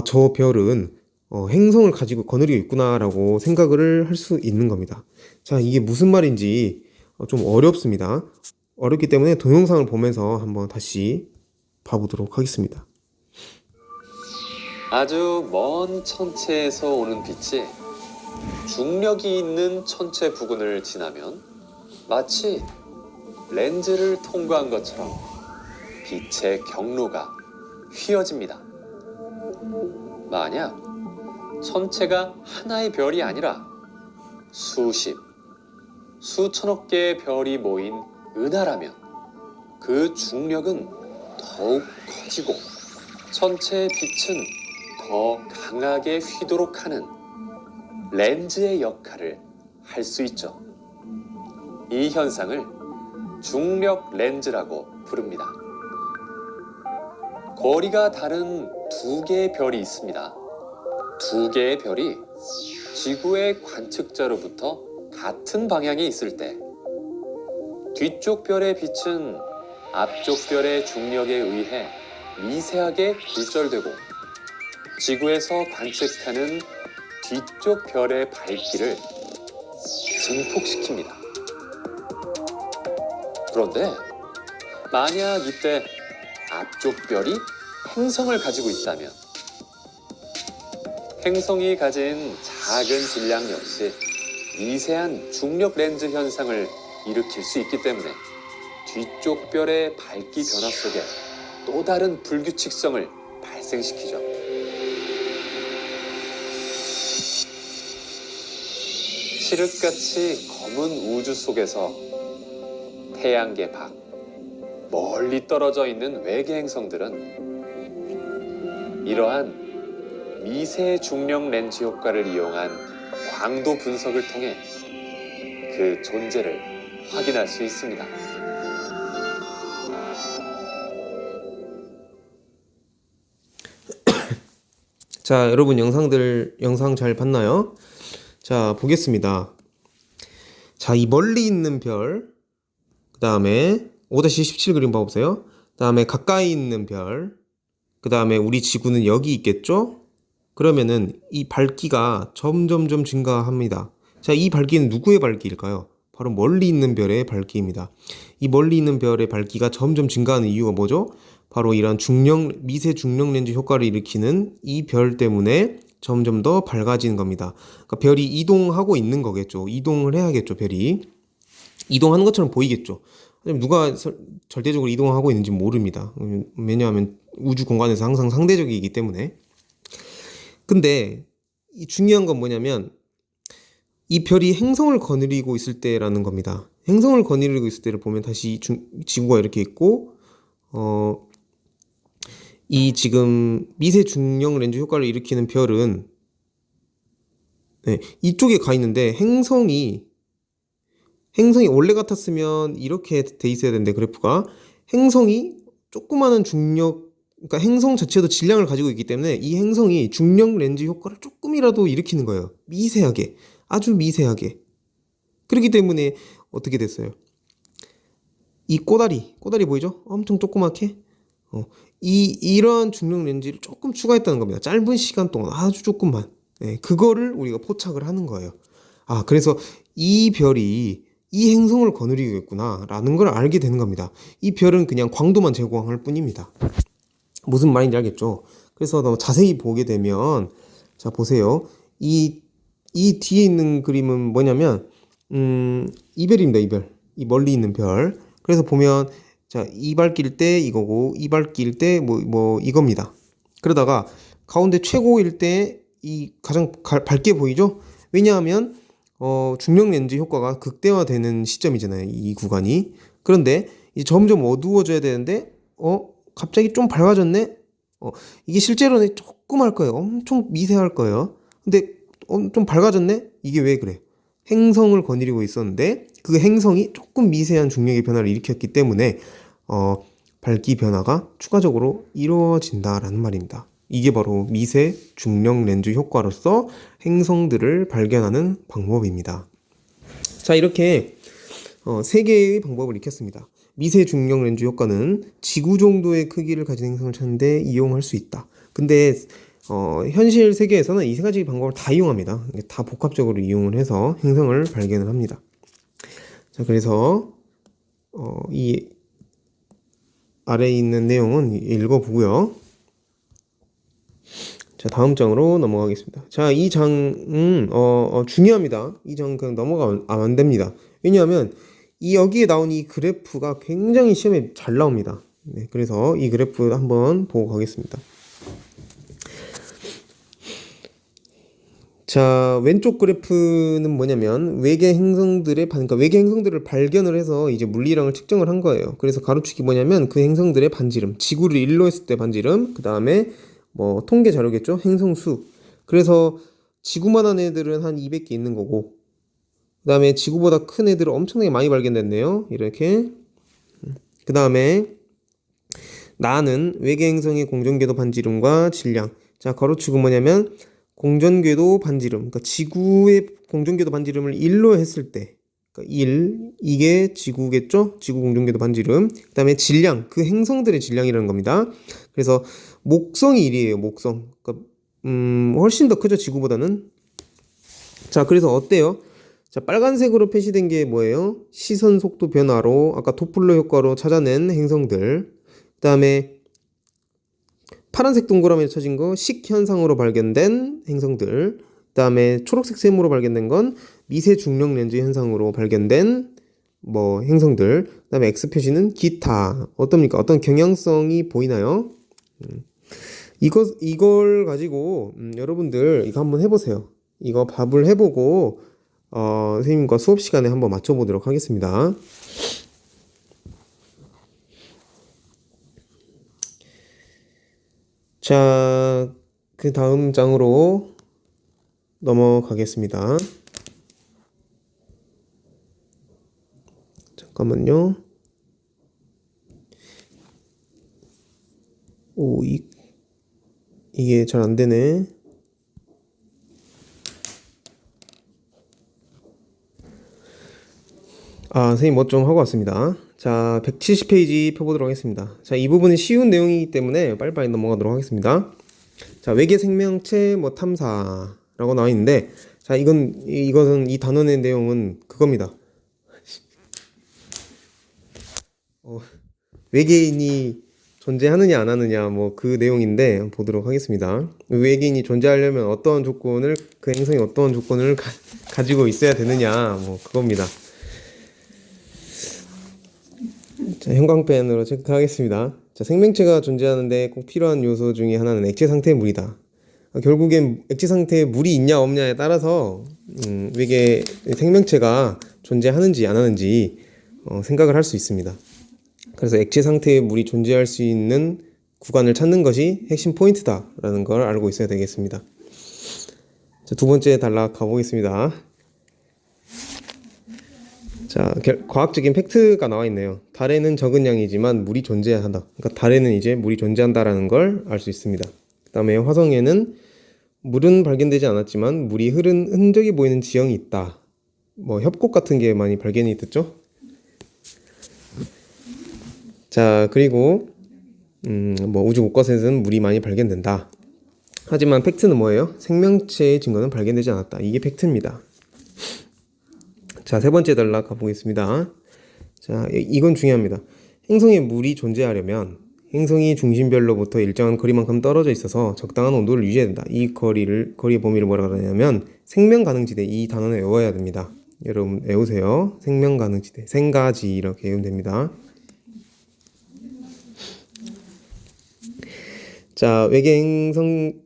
저 별은 행성을 가지고 거느리고 있구나라고 생각을 할 수 있는 겁니다. 자, 이게 무슨 말인지 좀 어렵습니다. 어렵기 때문에 동영상을 보면서 한번 다시 봐보도록 하겠습니다. 아주 먼 천체에서 오는 빛이 중력이 있는 천체 부근을 지나면 마치 렌즈를 통과한 것처럼 빛의 경로가 휘어집니다. 만약 천체가 하나의 별이 아니라 수십, 수천억 개의 별이 모인 은하라면 그 중력은 더욱 커지고 천체의 빛은 더 강하게 휘도록 하는 렌즈의 역할을 할 수 있죠. 이 현상을 중력 렌즈라고 부릅니다. 거리가 다른 두 개의 별이 있습니다. 두 개의 별이 지구의 관측자로부터 같은 방향에 있을 때 뒤쪽 별의 빛은 앞쪽 별의 중력에 의해 미세하게 굴절되고 지구에서 관측하는 뒤쪽 별의 밝기를 증폭시킵니다. 그런데 만약 이때 앞쪽 별이 행성을 가지고 있다면 행성이 가진 작은 질량 역시 미세한 중력 렌즈 현상을 일으킬 수 있기 때문에 뒤쪽 별의 밝기 변화 속에 또 다른 불규칙성을 발생시키죠. 칠흑같이 검은 우주 속에서 태양계 밖 멀리 떨어져 있는 외계 행성들은 이러한 미세 중력 렌즈 효과를 이용한 광도 분석을 통해 그 존재를 확인할 수 있습니다. 자, 여러분 영상 잘 봤나요? 자, 보겠습니다. 자, 이 멀리 있는 별, 그 다음에 5-17 그림 봐보세요. 그 다음에 가까이 있는 별, 그 다음에 우리 지구는 여기 있겠죠? 그러면은 이 밝기가 점점점 증가합니다. 자, 이 밝기는 누구의 밝기일까요? 바로 멀리 있는 별의 밝기입니다. 이 멀리 있는 별의 밝기가 점점 증가하는 이유가 뭐죠? 바로 이런 미세 중력 렌즈 효과를 일으키는 이 별 때문에 점점 더 밝아지는 겁니다. 그러니까 별이 이동하고 있는 거겠죠. 이동을 해야겠죠, 별이. 이동하는 것처럼 보이겠죠. 누가 절대적으로 이동하고 있는지 모릅니다. 왜냐하면 우주 공간에서 항상 상대적이기 때문에. 근데 이 중요한 건 뭐냐면 이 별이 행성을 거느리고 있을 때라는 겁니다. 행성을 거느리고 있을 때를 보면 다시 지구가 이렇게 있고 이 지금 미세 중력 렌즈 효과를 일으키는 별은 이쪽에 가 있는데 행성이 원래 같았으면 이렇게 돼 있어야 되는데 그래프가 행성이 조그마한 중력, 그러니까 행성 자체도 질량을 가지고 있기 때문에 이 행성이 중력 렌즈 효과를 조금이라도 일으키는 거예요. 미세하게, 아주 미세하게. 그렇기 때문에 어떻게 됐어요? 이 꼬다리 보이죠? 엄청 조그맣게. 이러한 중력 렌즈를 조금 추가했다는 겁니다. 짧은 시간 동안 아주 조금만. 그거를 우리가 포착을 하는 거예요. 그래서 이 별이 이 행성을 거느리고 있구나 라는 걸 알게 되는 겁니다. 이 별은 그냥 광도만 제공할 뿐입니다. 무슨 말인지 알겠죠? 그래서 더 자세히 보게 되면 자, 보세요. 이 뒤에 있는 그림은 뭐냐면 이 별입니다. 이 멀리 있는 별. 그래서 보면 자, 이 밝기일 때 이거고 이 밝기일 때 뭐 이겁니다. 그러다가 가운데 최고일 때 이 가장 밝게 보이죠? 왜냐하면 중력 렌즈 효과가 극대화되는 시점이잖아요. 이 구간이. 그런데 이제 점점 어두워져야 되는데 갑자기 좀 밝아졌네? 이게 실제로는 조그말 거예요. 엄청 미세할 거예요. 근데 좀 밝아졌네? 이게 왜 그래? 행성을 거느리고 있었는데 그 행성이 조금 미세한 중력의 변화를 일으켰기 때문에 밝기 변화가 추가적으로 이루어진다라는 말입니다. 이게 바로 미세 중력 렌즈 효과로서 행성들을 발견하는 방법입니다. 자, 이렇게 세 개의 방법을 익혔습니다. 미세 중력 렌즈 효과는 지구 정도의 크기를 가진 행성을 찾는데 이용할 수 있다. 근데 현실 세계에서는 이 세 가지 방법을 다 이용합니다. 이게 다 복합적으로 이용을 해서 행성을 발견을 합니다. 자, 그래서 이 아래에 있는 내용은 읽어보고요. 자, 다음 장으로 넘어가겠습니다. 자, 이 장은 중요합니다. 이 장 그냥 넘어가면 안 됩니다. 왜냐하면 여기에 나온 이 그래프가 굉장히 시험에 잘 나옵니다. 네, 그래서 이 그래프 한번 보고 가겠습니다. 자, 왼쪽 그래프는 뭐냐면 그러니까 외계 행성들을 발견을 해서 이제 물리량을 측정을 한 거예요. 그래서 가로축이 뭐냐면 그 행성들의 반지름, 지구를 일로 했을 때 반지름, 그 다음에 뭐 통계 자료겠죠? 행성 수. 그래서 지구만한 애들은 한 200개 있는 거고, 그 다음에 지구보다 큰 애들은 엄청나게 많이 발견됐네요. 이렇게. 그 다음에 나는 외계 행성의 공전궤도 반지름과 질량. 자, 가로축은 뭐냐면 공전궤도 반지름, 그러니까 지구의 공전궤도 반지름을 1로 했을 때, 그러니까 1, 이게 지구겠죠? 지구 공전궤도 반지름. 그 다음에 질량, 그 행성들의 질량이라는 겁니다. 그래서 목성이 1이에요, 목성. 그러니까 훨씬 더 크죠, 지구보다는. 자, 그래서 어때요? 자, 빨간색으로 표시된 게 뭐예요? 시선 속도 변화로 아까 도플러 효과로 찾아낸 행성들. 그 다음에 파란색 동그라미에 쳐진 거 식현상으로 발견된 행성들. 그 다음에 초록색 세모로 발견된 건 미세 중력 렌즈 현상으로 발견된 뭐 행성들. 그 다음에 X 표시는 기타. 어떻습니까? 어떤 경향성이 보이나요? 이걸 가지고 여러분들 이거 한번 해보세요. 이거 밥을 해보고 선생님과 수업 시간에 한번 맞춰보도록 하겠습니다. 자, 그 다음 장으로 넘어가겠습니다. 잠깐만요. 이게 잘 안 되네. 선생님 뭐 좀 하고 왔습니다. 자, 170페이지 펴보도록 하겠습니다. 자, 이 부분은 쉬운 내용이기 때문에 빨리빨리 넘어가도록 하겠습니다. 자, 외계 생명체 뭐 탐사라고 나와 있는데, 자, 이것은 이 단원의 내용은 그겁니다. 외계인이 존재하느냐 안 하느냐 뭐 그 내용인데 보도록 하겠습니다. 외계인이 존재하려면 그 행성이 어떤 조건을 가지고 있어야 되느냐 뭐 그겁니다. 자, 형광펜으로 체크하겠습니다. 자, 생명체가 존재하는데 꼭 필요한 요소 중에 하나는 액체 상태의 물이다. 결국엔 액체 상태에 물이 있냐 없냐에 따라서 외계 생명체가 존재하는지 안 하는지 생각을 할 수 있습니다. 그래서 액체 상태의 물이 존재할 수 있는 구간을 찾는 것이 핵심 포인트다라는 걸 알고 있어야 되겠습니다. 자, 두 번째 단락 가보겠습니다. 자, 과학적인 팩트가 나와 있네요. 달에는 적은 양이지만 물이 존재한다. 그러니까 달에는 이제 물이 존재한다라는 걸 알 수 있습니다. 그 다음에 화성에는 물은 발견되지 않았지만 물이 흐른 흔적이 보이는 지형이 있다. 뭐 협곡 같은 게 많이 발견이 됐죠. 자, 그리고 뭐 우주 곳곳에서는 물이 많이 발견된다. 하지만 팩트는 뭐예요? 생명체의 증거는 발견되지 않았다. 이게 팩트입니다. 자, 세 번째 단락 가보겠습니다. 자, 이건 중요합니다. 행성에 물이 존재하려면 행성이 중심별로부터 일정한 거리만큼 떨어져 있어서 적당한 온도를 유지해야 된다. 이 거리의 범위를 뭐라 그러냐면 생명 가능지대, 이 단어는 외워야 됩니다. 여러분 외우세요. 생명 가능지대, 생가지 이렇게 외우면 됩니다. 자, 외계 행성계의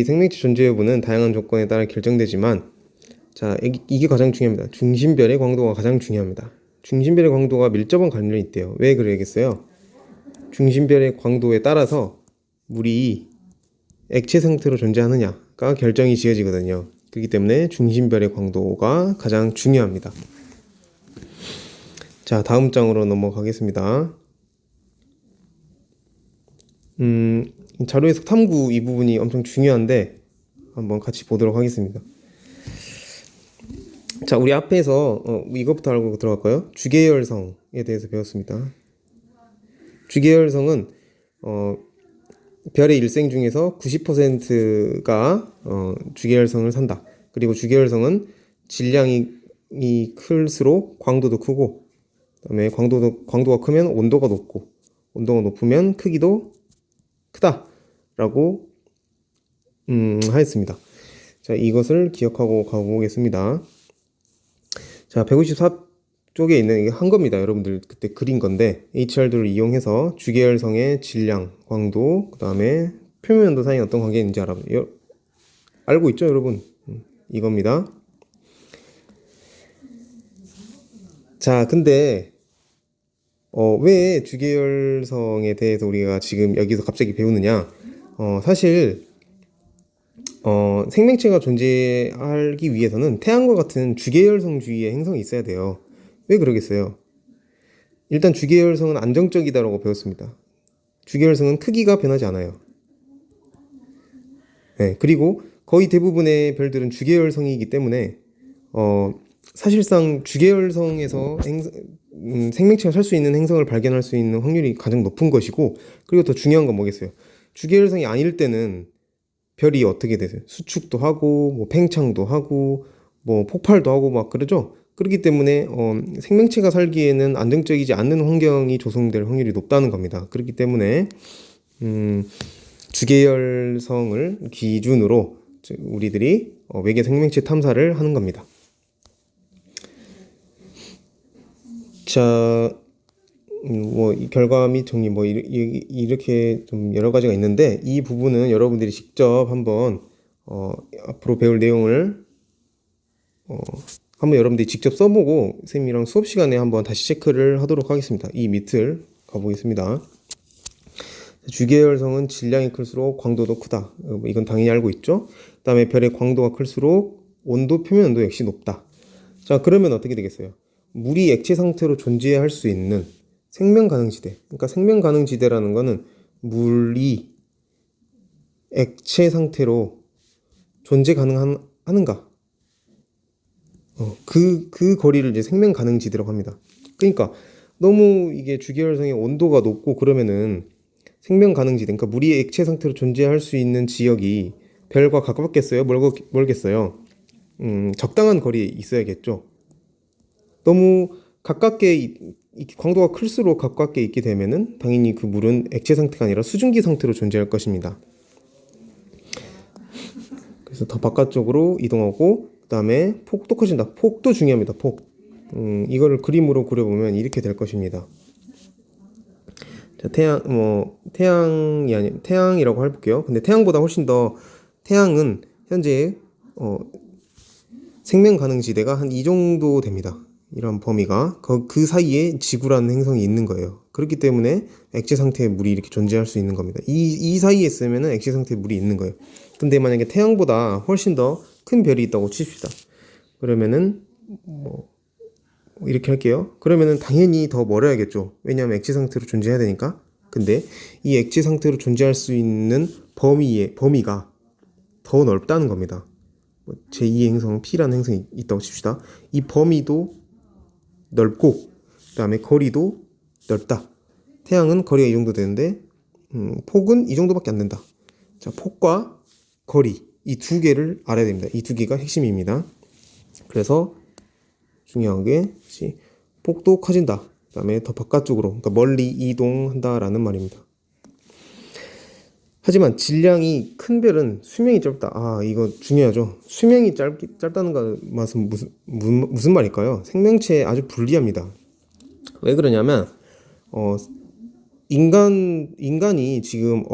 생명체 존재 여부는 다양한 조건에 따라 결정되지만, 자, 이게 가장 중요합니다. 중심별의 광도가 가장 중요합니다. 중심별의 광도가 밀접한 관련이 있대요. 왜 그러겠어요? 중심별의 광도에 따라서 물이 액체 상태로 존재하느냐가 결정이 지어지거든요. 그렇기 때문에 중심별의 광도가 가장 중요합니다. 자, 다음 장으로 넘어가겠습니다. 자료 해석 탐구 이 부분이 엄청 중요한데 한번 같이 보도록 하겠습니다. 자, 우리 앞에서 이것부터 알고 들어갈까요? 주계열성에 대해서 배웠습니다. 주계열성은 별의 일생 중에서 90%가 주계열성을 산다. 그리고 주계열성은 질량이 클수록 광도도 크고, 그다음에 광도가 크면 온도가 높고, 온도가 높으면 크기도 크다라고 하였습니다. 자, 이것을 기억하고 가보겠습니다. 자, 154쪽에 있는 이게 한 겁니다. 여러분들 그때 그린 건데 HR도를 이용해서 주계열성의 질량, 광도, 그 다음에 표면 온도 사이에 어떤 관계가 있는지 알고 있죠, 여러분? 이겁니다. 자, 근데 왜 주계열성에 대해서 우리가 지금 여기서 갑자기 배우느냐? 사실 생명체가 존재하기 위해서는 태양과 같은 주계열성주의의 행성이 있어야 돼요. 왜 그러겠어요? 일단 주계열성은 안정적이다라고 배웠습니다. 주계열성은 크기가 변하지 않아요. 네, 그리고 거의 대부분의 별들은 주계열성이기 때문에 사실상 주계열성에서 생명체가 살 수 있는 행성을 발견할 수 있는 확률이 가장 높은 것이고, 그리고 더 중요한 건 뭐겠어요? 주계열성이 아닐 때는 별이 어떻게 되세요? 수축도 하고, 뭐 팽창도 하고, 뭐 폭발도 하고 막 그러죠? 그렇기 때문에 생명체가 살기에는 안정적이지 않는 환경이 조성될 확률이 높다는 겁니다. 그렇기 때문에 주계열성을 기준으로 우리들이 외계 생명체 탐사를 하는 겁니다. 자, 뭐 결과 및 정리 뭐 이렇게 좀 여러 가지가 있는데, 이 부분은 여러분들이 직접 한번 앞으로 배울 내용을 한번 여러분들이 직접 써보고 쌤이랑 수업 시간에 한번 다시 체크를 하도록 하겠습니다. 이 밑을 가보겠습니다. 주계열성은 질량이 클수록 광도도 크다. 이건 당연히 알고 있죠. 그 다음에 별의 광도가 클수록 온도, 표면 온도 역시 높다. 자, 그러면 어떻게 되겠어요? 물이 액체 상태로 존재할 수 있는 생명 가능지대. 그러니까 생명 가능지대라는 거는 물이 액체 상태로 존재 가능한가? 그 거리를 이제 생명 가능지대라고 합니다. 그러니까 너무 이게 주계열성의 온도가 높고 그러면은 생명 가능지대, 그러니까 물이 액체 상태로 존재할 수 있는 지역이 별과 가깝겠어요? 멀겠어요? 적당한 거리에 있어야겠죠. 너무 가깝게 광도가 클수록 가깝게 있게 되면은 당연히 그 물은 액체 상태가 아니라 수증기 상태로 존재할 것입니다. 그래서 더 바깥쪽으로 이동하고, 그 다음에 폭도 커진다. 폭도 중요합니다. 폭. 이거를 그림으로 그려보면 이렇게 될 것입니다. 자, 태양이 아니 태양이라고 해볼게요. 근데 태양보다 훨씬 더, 태양은 현재 생명 가능지대가 한 이 정도 됩니다. 이런 범위가 그 사이에 지구라는 행성이 있는 거예요. 그렇기 때문에 액체 상태의 물이 이렇게 존재할 수 있는 겁니다. 이 사이에 있으면은 액체 상태의 물이 있는 거예요. 근데 만약에 태양보다 훨씬 더 큰 별이 있다고 칩시다. 그러면은 뭐 이렇게 할게요. 그러면은 당연히 더 멀어야겠죠. 왜냐하면 액체 상태로 존재해야 되니까. 근데 이 액체 상태로 존재할 수 있는 범위가 더 넓다는 겁니다. 제2의 행성 P라는 행성이 있다고 칩시다. 이 범위도 넓고, 그 다음에 거리도 넓다. 태양은 거리가 이 정도 되는데 폭은 이 정도밖에 안 된다. 자, 폭과 거리, 이 두 개를 알아야 됩니다. 이 두 개가 핵심입니다. 그래서 중요한 게 폭도 커진다. 그 다음에 더 바깥쪽으로, 그러니까 멀리 이동한다라는 말입니다. 하지만 질량이 큰 별은 수명이 짧다. 이거 중요하죠. 수명이 짧다는 것은 무슨 말일까요? 생명체에 아주 불리합니다. 왜 그러냐면 인간이 지금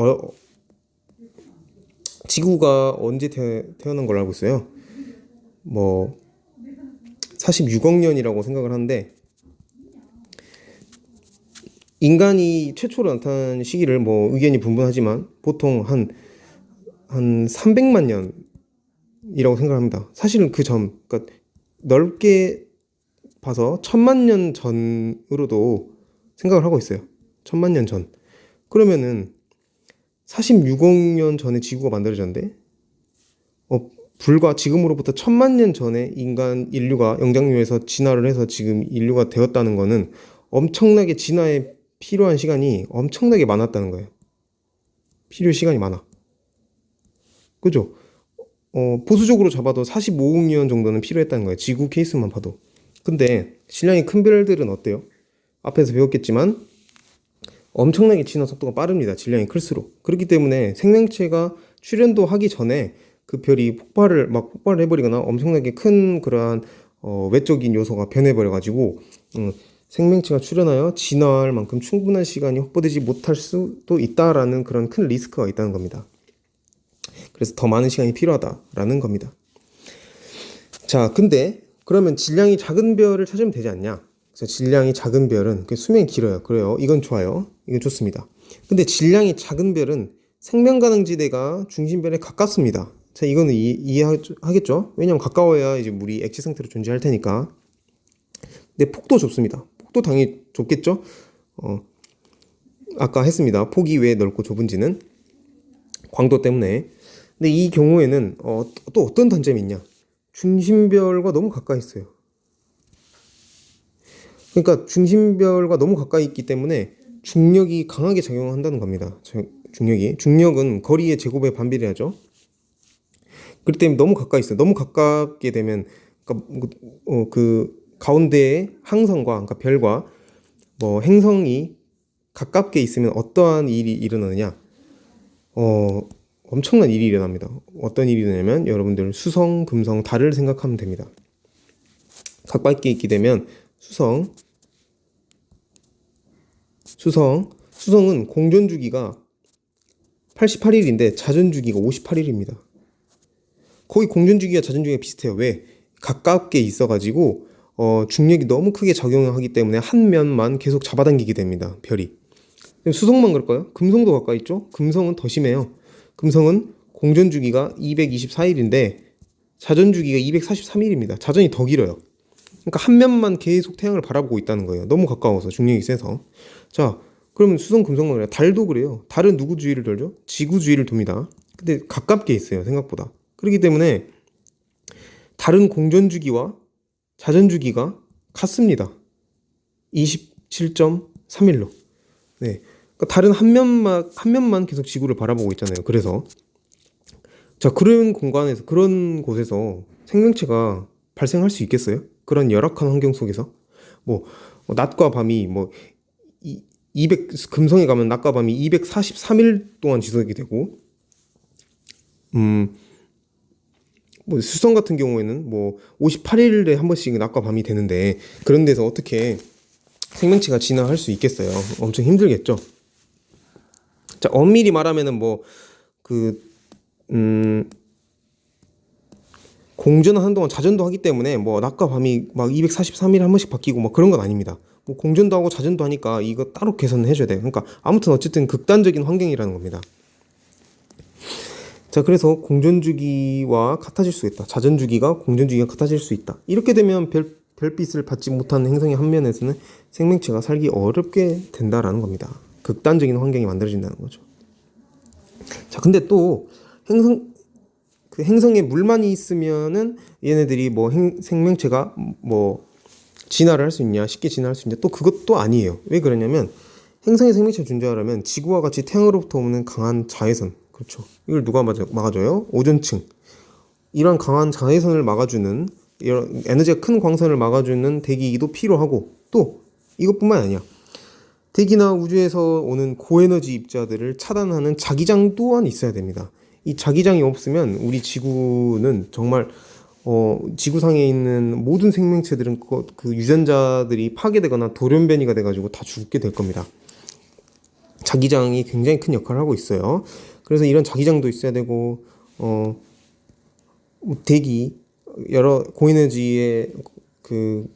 지구가 언제 태어난 걸 알고 있어요? 뭐 46억 년이라고 생각을 하는데, 인간이 최초로 나타난 시기를 뭐 의견이 분분하지만 보통 한 300만 년이라고 생각합니다. 사실은 그러니까 넓게 봐서 1000만 년 전으로도 생각을 하고 있어요. 1000만 년 전. 그러면은 46억 년 전에 지구가 만들어졌는데 불과 지금으로부터 1000만 년 전에 인류가 영장류에서 진화를 해서 지금 인류가 되었다는 거는 엄청나게 진화에 필요한 시간이 엄청나게 많았다는 거예요. 필요 시간이 많아. 그죠? 보수적으로 잡아도 45억 년 정도는 필요했다는 거예요. 지구 케이스만 봐도. 근데 질량이 큰 별들은 어때요? 앞에서 배웠겠지만 엄청나게 진화 속도가 빠릅니다. 질량이 클수록. 그렇기 때문에 생명체가 출현도 하기 전에 그 별이 폭발을 해버리거나 엄청나게 큰 그러한 외적인 요소가 변해버려가지고 생명체가 출현하여 진화할 만큼 충분한 시간이 확보되지 못할 수도 있다라는 그런 큰 리스크가 있다는 겁니다. 그래서 더 많은 시간이 필요하다라는 겁니다. 자, 근데 그러면 질량이 작은 별을 찾으면 되지 않냐? 그래서 질량이 작은 별은 수명이 길어요. 그래요. 이건 좋아요. 이건 좋습니다. 근데 질량이 작은 별은 생명 가능지대가 중심별에 가깝습니다. 자, 이거는 이해하겠죠? 왜냐면 가까워야 이제 물이 액체 상태로 존재할 테니까. 근데 폭도 좁습니다. 폭도 당연히 좁겠죠? 아까 했습니다. 폭이 왜 넓고 좁은지는 광도 때문에. 근데 이 경우에는 또 어떤 단점이 있냐? 중심별과 너무 가까이 있어요. 그러니까 중심별과 너무 가까이 있기 때문에 중력이 강하게 작용한다는 겁니다. 중력은 거리의 제곱에 반비례하죠. 그렇기 때문에 너무 가까이 있어요. 너무 가깝게 되면 그 가운데에 항성과 그러니까 별과 행성이 가깝게 있으면 어떠한 일이 일어나느냐? 엄청난 일이 일어납니다. 어떤 일이 일어나냐면 여러분들 수성, 금성, 달을 생각하면 됩니다. 가깝게 있게 되면 수성은 공전 주기가 88일인데 자전 주기가 58일입니다. 거의 공전 주기가 자전 주기가 비슷해요. 왜? 가깝게 있어가지고 중력이 너무 크게 작용하기 때문에 한 면만 계속 잡아당기게 됩니다. 별이. 수성만 그럴까요? 금성도 가까이 있죠? 금성은 더 심해요. 금성은 공전 주기가 224일인데 자전 주기가 243일입니다. 자전이 더 길어요. 그러니까 한 면만 계속 태양을 바라보고 있다는 거예요. 너무 가까워서 중력이 세서. 자, 그러면 수성, 금성만 그래요. 달도 그래요. 달은 누구 주위를 돌죠? 지구 주위를 돕니다. 근데 가깝게 있어요. 생각보다. 그렇기 때문에 달은 공전 주기와 자전 주기가 같습니다. 27.3일로. 네. 그러니까 달은 한 면만 계속 지구를 바라보고 있잖아요. 그래서 자, 그런 곳에서 생명체가 발생할 수 있겠어요? 그런 열악한 환경 속에서 낮과 밤이 금성에 가면 낮과 밤이 243일 동안 지속이 되고 수성 같은 경우에는 58일에 한 번씩 낮과 밤이 되는데 그런 데서 어떻게 생명체가 진화할 수 있겠어요? 엄청 힘들겠죠. 자, 엄밀히 말하면은 공전하는 동안 자전도 하기 때문에 낮과 밤이 243일에 한 번씩 바뀌고 그런 건 아닙니다. 공전도 하고 자전도 하니까 이거 따로 계산을 해줘야 돼요. 그러니까 아무튼 어쨌든 극단적인 환경이라는 겁니다. 자, 그래서 공전주기와 같아질 수 있다. 자전주기가 공전주기가 같아질 수 있다. 이렇게 되면 별빛을 받지 못하는 행성의 한 면에서는 생명체가 살기 어렵게 된다라는 겁니다. 극단적인 환경이 만들어진다는 거죠. 자, 근데 또 행성에 물만 있으면은 얘네들이 생명체가 진화를 할 수 있냐, 쉽게 진화할 수 있냐, 또 그것도 아니에요. 왜 그러냐면 행성의 생명체가 존재하려면 지구와 같이 태양으로부터 오는 강한 자외선, 그렇죠. 이걸 누가 막아줘요? 오존층. 이런 강한 자외선을 막아주는 이런 에너지가 큰 광선을 막아주는 대기기도 필요하고 또 이것뿐만 아니야. 대기나 우주에서 오는 고에너지 입자들을 차단하는 자기장 또한 있어야 됩니다. 이 자기장이 없으면 우리 지구는 정말 지구상에 있는 모든 생명체들은 그 유전자들이 파괴되거나 돌연변이가 돼가지고 다 죽게 될 겁니다. 자기장이 굉장히 큰 역할을 하고 있어요. 그래서 이런 자기장도 있어야 되고 대기 여러 고에너지의 그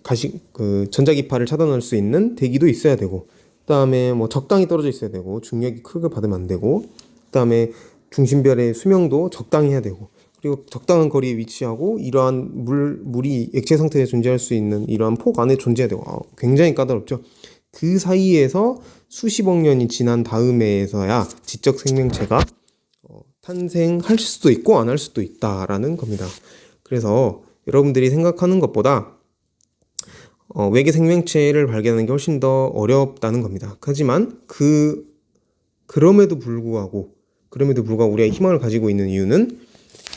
전자기파를 차단할 수 있는 대기도 있어야 되고 그다음에 적당히 떨어져 있어야 되고 중력이 크게 받으면 안 되고 그다음에 중심별의 수명도 적당히 해야 되고 그리고 적당한 거리에 위치하고 이러한 물이 액체 상태에 존재할 수 있는 이러한 폭 안에 존재해야 되고 굉장히 까다롭죠. 그 사이에서 수십억 년이 지난 다음에서야 지적 생명체가 탄생할 수도 있고 안 할 수도 있다라는 겁니다. 그래서 여러분들이 생각하는 것보다 외계 생명체를 발견하는 게 훨씬 더 어렵다는 겁니다. 하지만 그럼에도 불구하고 우리가 희망을 가지고 있는 이유는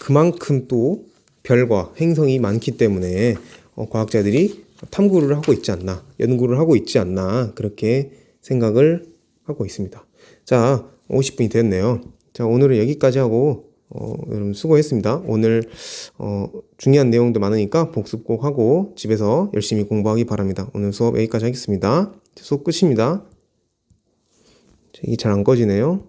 그만큼 또 별과 행성이 많기 때문에 과학자들이 탐구를 하고 있지 않나, 연구를 하고 있지 않나, 그렇게 생각을 하고 있습니다. 자, 50분이 됐네요. 자, 오늘은 여기까지 하고 여러분 수고했습니다. 오늘 중요한 내용도 많으니까 복습 꼭 하고 집에서 열심히 공부하기 바랍니다. 오늘 수업 여기까지 하겠습니다. 수업 끝입니다. 이게 잘 안 꺼지네요.